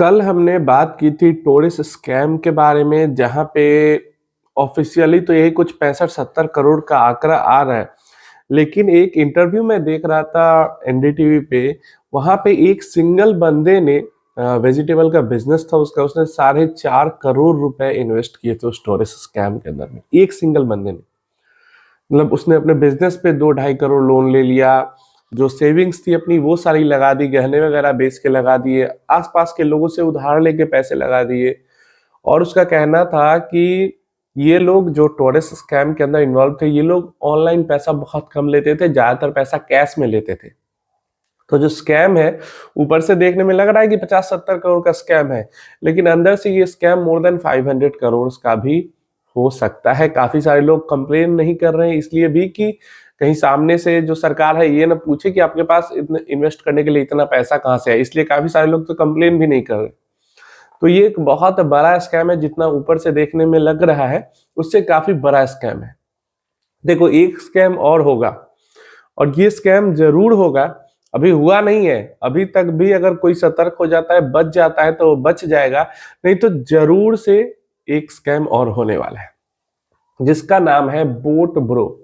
कल हमने बात की थी टोरिस स्कैम के बारे में, जहाँ पे ऑफिशियली तो यही कुछ 65-70 करोड़ का आंकड़ा आ रहा है। लेकिन एक इंटरव्यू में देख रहा था एनडीटीवी पे, वहाँ पे एक सिंगल बंदे ने वेजिटेबल का बिजनेस था उसका, उसने 4.5 करोड़ रुपए इन्वेस्ट किए थे उस टोरिस स्कैम के अंदर में। एक सिंगल बंदे ने, मतलब उसने अपने बिजनेस पे 2-2.5 करोड़ लोन ले लिया। जो सेविंग्स थी अपनी वो सारी लगा दी, गहने वगैरह बेच के लगा दिए, आसपास के लोगों से उधार लेके पैसे लगा दिए। और उसका कहना था कि ये लोग जो टोरिस स्कैम के अंदर इन्वॉल्व थे, ये लोग ऑनलाइन पैसा बहुत कम लेते थे, ज्यादातर पैसा कैश में लेते थे। तो जो स्कैम है, ऊपर से देखने में लग रहा है कि 50-70 करोड़ का स्कैम है, लेकिन अंदर से ये स्कैम मोर देन 500 करोड़ का भी हो सकता है। काफी सारे लोग कंप्लेन नहीं कर रहे हैं, इसलिए भी कि कहीं सामने से जो सरकार है ये ना पूछे कि आपके पास इतने इन्वेस्ट करने के लिए इतना पैसा कहाँ से है, इसलिए काफी सारे लोग तो कंप्लेन भी नहीं कर रहे। तो ये एक बहुत बड़ा स्कैम है, जितना ऊपर से देखने में लग रहा है उससे काफी बड़ा स्कैम है। देखो, एक स्कैम और होगा, और ये स्कैम जरूर होगा। अभी हुआ नहीं है, अभी तक भी अगर कोई सतर्क हो जाता है, बच जाता है तो वो बच जाएगा, नहीं तो जरूर से एक स्कैम और होने वाला है, जिसका नाम है बोट ब्रो।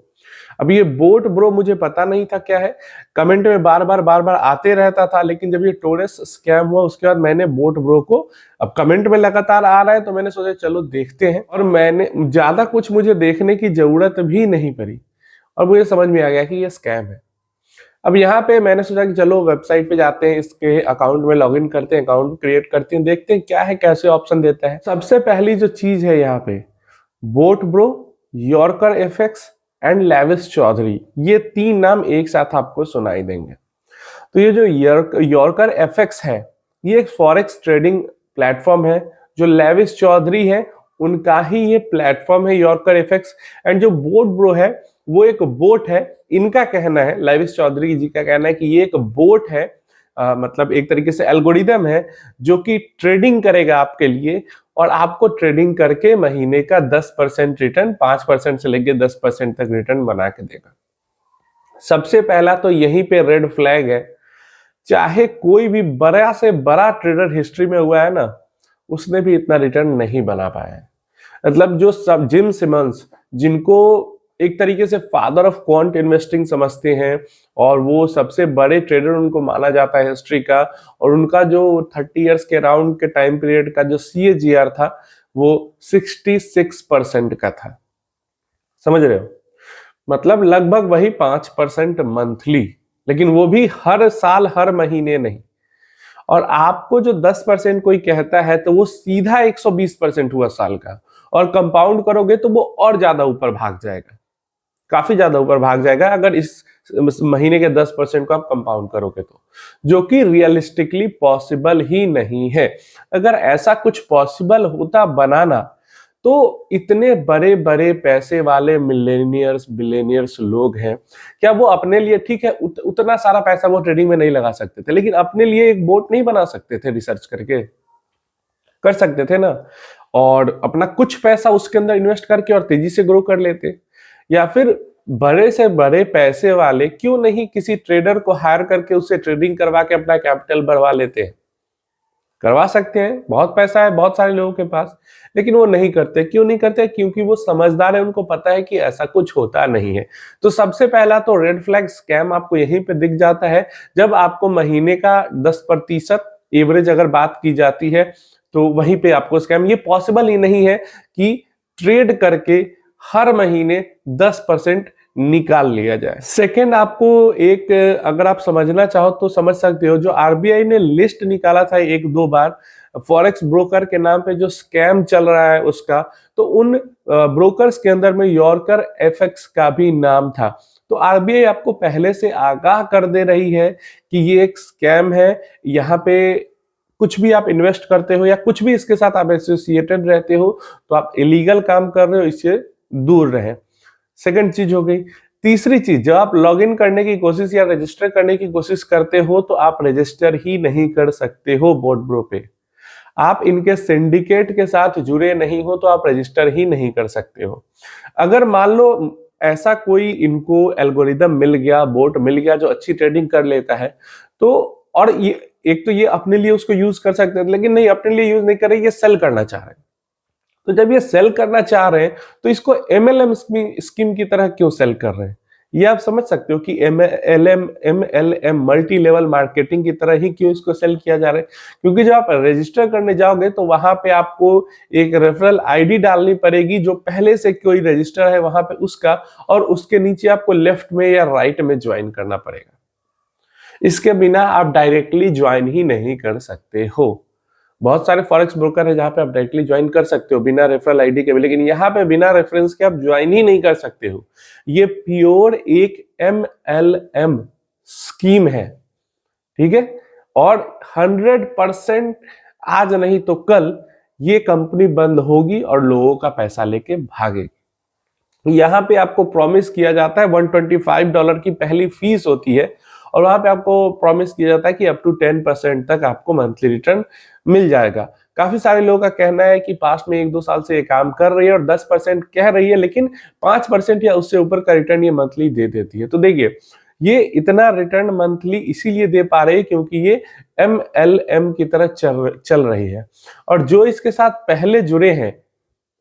अब ये बोट ब्रो मुझे पता नहीं था क्या है, कमेंट में बार बार आते रहता था, लेकिन जब ये टोरिस स्कैम हुआ उसके बाद मैंने बोट ब्रो को, अब कमेंट में लगातार आ रहा है तो मैंने सोचा चलो देखते हैं, और मैंने ज्यादा कुछ मुझे देखने की जरूरत भी नहीं पड़ी और मुझे समझ में आ गया कि ये स्कैम है। अब यहाँ पे मैंने सोचा कि चलो वेबसाइट पे जाते हैं, इसके अकाउंट में लॉगिन करते हैं, अकाउंट क्रिएट करते हैं, देखते हैं क्या है, कैसे ऑप्शन देता है। सबसे पहली जो चीज है यहाँ पे, boAt bro, Yorker FX and Lewis Chaudhary, ये 3 नाम एक साथ आपको सुनाई देंगे। तो ये जो यॉर्कर एफएक्स है, ये एक फॉरेक्स ट्रेडिंग प्लेटफॉर्म है। जो लेविस चौधरी है उनका ही ये प्लेटफॉर्म है यॉर्कर एफएक्स। एंड जो बोट ब्रो है वो एक बोट है। इनका कहना है, लेविस चौधरी जी का कहना है कि ये एक बोट है, मतलब एक तरीके से एल्गोरिदम है जो कि ट्रेडिंग करेगा आपके लिए, और आपको ट्रेडिंग करके महीने का 10% रिटर्न, 5% से लेके 10% तक रिटर्न बना के देगा। सबसे पहला तो यहीं पे रेड फ्लैग है, चाहे कोई भी बड़ा से बड़ा ट्रेडर हिस्ट्री में हुआ है ना, उसने भी इतना रिटर्न नहीं बना पाया है। मतलब जो सब जिम सिमंस, जिनको एक तरीके से फादर ऑफ क्वांट इन्वेस्टिंग समझते हैं, और वो सबसे बड़े ट्रेडर उनको माना जाता है हिस्ट्री का, और उनका जो 30 इयर्स के राउंड के टाइम पीरियड का जो CAGR था वो 66% का था। समझ रहे हो? मतलब लगभग वही 5% मंथली, लेकिन वो भी हर साल हर महीने नहीं। और आपको जो 10% कोई कहता है तो वो सीधा 120% हुआ साल का, और कंपाउंड करोगे तो वो और ज्यादा ऊपर भाग जाएगा, काफी ज्यादा ऊपर भाग जाएगा अगर इस महीने के 10% को आप कंपाउंड करोगे तो, जो कि रियलिस्टिकली पॉसिबल ही नहीं है। अगर ऐसा कुछ पॉसिबल होता बनाना, तो इतने बड़े बड़े पैसे वाले मिलेनियर्स बिलेनियर्स लोग हैं, क्या वो अपने लिए, ठीक है उतना सारा पैसा वो ट्रेडिंग में नहीं लगा सकते थे, लेकिन अपने लिए एक बोट नहीं बना सकते थे? रिसर्च करके कर सकते थे ना, और अपना कुछ पैसा उसके अंदर इन्वेस्ट करके और तेजी से ग्रो कर लेते। या फिर बड़े से बड़े पैसे वाले क्यों नहीं किसी ट्रेडर को हायर करके उससे ट्रेडिंग करवा के अपना कैपिटल बढ़वा लेते हैं? करवा सकते हैं, बहुत पैसा है बहुत सारे लोगों के पास, लेकिन वो नहीं करते। क्यों नहीं करते? क्योंकि वो समझदार है, उनको पता है कि ऐसा कुछ होता नहीं है। तो सबसे पहला तो रेड फ्लैग स्कैम आपको यहीं पे दिख जाता है, जब आपको महीने का 10% एवरेज अगर बात की जाती है, तो वहीं पे आपको स्कैम। ये पॉसिबल ही नहीं है कि ट्रेड करके हर महीने 10% निकाल लिया जाए। सेकंड, आपको एक, अगर आप समझना चाहो तो समझ सकते हो, जो आरबीआई ने लिस्ट निकाला था 1-2 बार फॉरेक्स ब्रोकर के नाम पे जो स्कैम चल रहा है उसका, तो उन ब्रोकर्स के अंदर में यॉर्कर एफएक्स का भी नाम था। तो आरबीआई आपको पहले से आगाह कर दे रही है कि ये एक स्कैम है, यहाँ पे कुछ भी आप इन्वेस्ट करते हो या कुछ भी इसके साथ आप एसोसिएटेड रहते हो तो आप इलीगल काम कर रहे हो, इससे दूर रहें। सेकंड चीज हो गई। तीसरी चीज, जब आप लॉग इन करने की कोशिश या रजिस्टर करने की कोशिश करते हो तो आप रजिस्टर ही नहीं कर सकते हो बोट ब्रो पे। आप इनके सिंडिकेट के साथ जुड़े नहीं हो तो आप रजिस्टर ही नहीं कर सकते हो। अगर मान लो ऐसा कोई इनको एल्गोरिदम मिल गया, बोट मिल गया जो अच्छी ट्रेडिंग कर लेता है, तो और ये एक तो ये अपने लिए उसको यूज कर सकते हैं, लेकिन नहीं, अपने लिए यूज नहीं कर रहे, ये सेल करना चाह रहे हैं। तो जब ये सेल करना चाह रहे हैं तो इसको एमएलएम स्कीम की तरह क्यों सेल कर रहे हैं? ये आप समझ सकते हो कि एमएलएम मल्टी लेवल मार्केटिंग की तरह ही क्यों इसको सेल किया जा रहा है? क्योंकि जब आप रजिस्टर करने जाओगे तो वहां पे आपको एक रेफरल आईडी डालनी पड़ेगी, जो पहले से कोई रजिस्टर है वहां पे उसका, और उसके नीचे आपको लेफ्ट में या राइट में ज्वाइन करना पड़ेगा। इसके बिना आप डायरेक्टली ज्वाइन ही नहीं कर सकते हो। बहुत सारे फॉरेक्स ब्रोकर है जहां पे आप डायरेक्टली ज्वाइन कर सकते हो बिना रेफरल आईडी के भी, लेकिन यहाँ पे बिना रेफरेंस के आप ज्वाइन ही नहीं कर सकते हो। ये प्योर एक एमएलएम स्कीम है, ठीक है। और 100% आज नहीं तो कल ये कंपनी बंद होगी और लोगों का पैसा लेके भागेगी। यहाँ पे आपको प्रॉमिस किया जाता है $125 की पहली फीस होती है, और वहां पे आपको प्रॉमिस किया जाता है कि अप टू 10% तक आपको मंथली रिटर्न मिल जाएगा। काफी सारे लोगों का कहना है कि पास्ट में 1-2 साल से ये काम कर रही है और 10% कह रही है, लेकिन 5% या उससे ऊपर का रिटर्न ये मंथली दे देती है। तो देखिए, ये इतना रिटर्न मंथली इसीलिए दे पा रही है क्योंकि ये एमएलएम की तरह चल रही है। और जो इसके साथ पहले जुड़े हैं,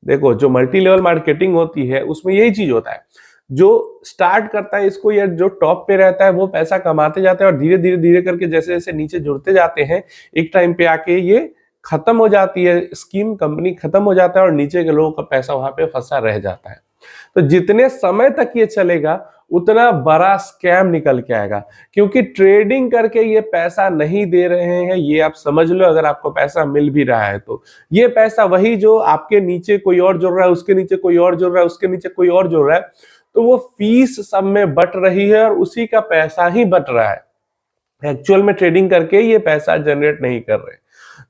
देखो जो मल्टी लेवल मार्केटिंग होती है उसमें यही चीज होता है, जो स्टार्ट करता है इसको या जो टॉप पे रहता है वो पैसा कमाते जाते हैं, और धीरे धीरे धीरे करके जैसे जैसे नीचे जुड़ते जाते हैं, एक टाइम पे आके ये खत्म हो जाती है स्कीम, कंपनी खत्म हो जाता है और नीचे के लोगों का पैसा वहां पे फंसा रह जाता है। तो जितने समय तक ये चलेगा उतना बड़ा स्कैम निकल के आएगा, क्योंकि ट्रेडिंग करके ये पैसा नहीं दे रहे हैं, ये आप समझ लो। अगर आपको पैसा मिल भी रहा है तो ये पैसा वही जो आपके नीचे कोई और जुड़ रहा है, उसके नीचे कोई और जुड़ रहा है, उसके नीचे कोई और जुड़ रहा है, तो वो फीस सब में बट रही है और उसी का पैसा ही बट रहा है। एक्चुअल में ट्रेडिंग करके ये पैसा जनरेट नहीं कर रहे।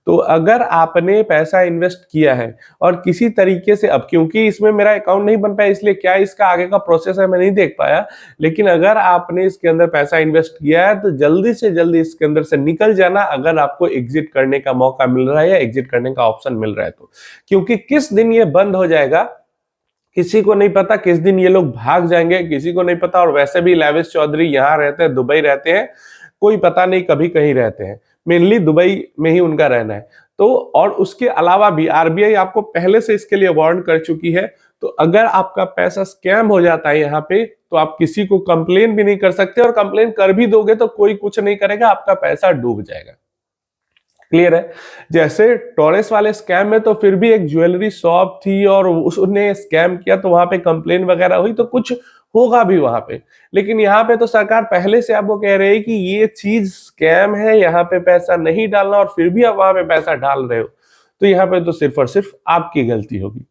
तो अगर आपने पैसा इन्वेस्ट किया है और किसी तरीके से, अब क्योंकि इसमें मेरा अकाउंट नहीं बन पाया इसलिए क्या इसका आगे का प्रोसेस है मैं नहीं देख पाया, लेकिन अगर आपने इसके अंदर पैसा इन्वेस्ट किया है तो जल्दी से जल्दी इसके अंदर से निकल जाना, अगर आपको एग्जिट करने का मौका मिल रहा है या एग्जिट करने का ऑप्शन मिल रहा है तो। क्योंकि किस दिन ये बंद हो जाएगा किसी को नहीं पता, किस दिन ये लोग भाग जाएंगे किसी को नहीं पता। और वैसे भी लाविश चौधरी यहाँ रहते हैं, दुबई रहते हैं, कोई पता नहीं कभी कहीं रहते हैं, मेनली दुबई में ही उनका रहना है। तो और उसके अलावा भी आरबीआई आपको पहले से इसके लिए वार्न कर चुकी है। तो अगर आपका पैसा स्कैम हो जाता है यहाँ पे तो आप किसी को कंप्लेन भी नहीं कर सकते, और कंप्लेन कर भी दोगे तो कोई कुछ नहीं करेगा, आपका पैसा डूब जाएगा। क्लियर है? जैसे टोरेस वाले स्कैम में तो फिर भी एक ज्वेलरी शॉप थी और उसने स्कैम किया तो वहां पे कंप्लेन वगैरह हुई तो कुछ होगा भी वहां पे, लेकिन यहाँ पे तो सरकार पहले से आपको कह रही है कि ये चीज स्कैम है, यहाँ पे पैसा नहीं डालना, और फिर भी आप वहां पे पैसा डाल रहे हो, तो यहाँ पे तो सिर्फ और सिर्फ आपकी गलती होगी।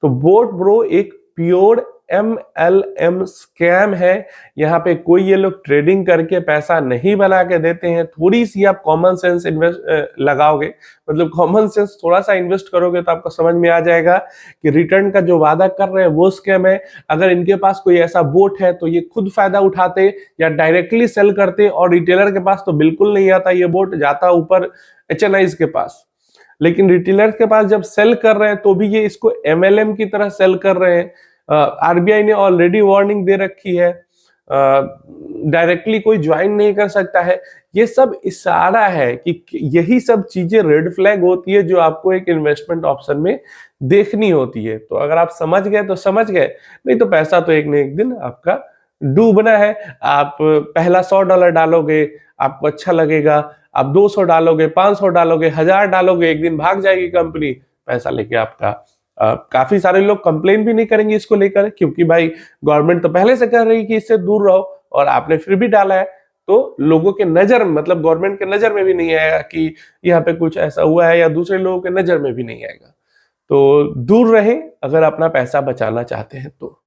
तो बोट ब्रो एक प्योर एमएलएम स्कैम है। यहाँ पे कोई ये लोग ट्रेडिंग करके पैसा नहीं बना के देते हैं। थोड़ी सी आप कॉमन सेंस इन्वेस्ट लगाओगे, मतलब कॉमन सेंस थोड़ा सा इन्वेस्ट करोगे तो आपको समझ में आ जाएगा कि रिटर्न का जो वादा कर रहे हैं वो स्कैम है। अगर इनके पास कोई ऐसा बोट है तो ये खुद फायदा उठाते या डायरेक्टली सेल करते, और रिटेलर के पास तो बिल्कुल नहीं आता ये बोट, जाता ऊपर एचएनआईज के पास। लेकिन रिटेलर के पास जब सेल कर रहे हैं तो भी ये इसको एमएलएम की तरह सेल कर रहे हैं। आरबीआई ने ऑलरेडी वार्निंग दे रखी है, डायरेक्टली कोई ज्वाइन नहीं कर सकता है। ये सब इशारा है कि यही सब चीजें रेड फ्लैग होती है जो आपको एक इन्वेस्टमेंट ऑप्शन में देखनी होती है। तो अगर आप समझ गए तो समझ गए, नहीं तो पैसा तो एक न एक दिन आपका डूबना है। आप पहला $100 डालोगे, आपको अच्छा लगेगा, आप 200 डालोगे, 500 डालोगे, 1000 डालोगे, एक दिन भाग जाएगी कंपनी पैसा लेके आपका। काफी सारे लोग कंप्लेन भी नहीं करेंगे इसको लेकर, क्योंकि भाई गवर्नमेंट तो पहले से कह रही है कि इससे दूर रहो, और आपने फिर भी डाला है, तो लोगों के नजर, मतलब गवर्नमेंट के नजर में भी नहीं आएगा कि यहाँ पे कुछ ऐसा हुआ है, या दूसरे लोगों के नजर में भी नहीं आएगा। तो दूर रहें अगर अपना पैसा बचाना चाहते हैं तो।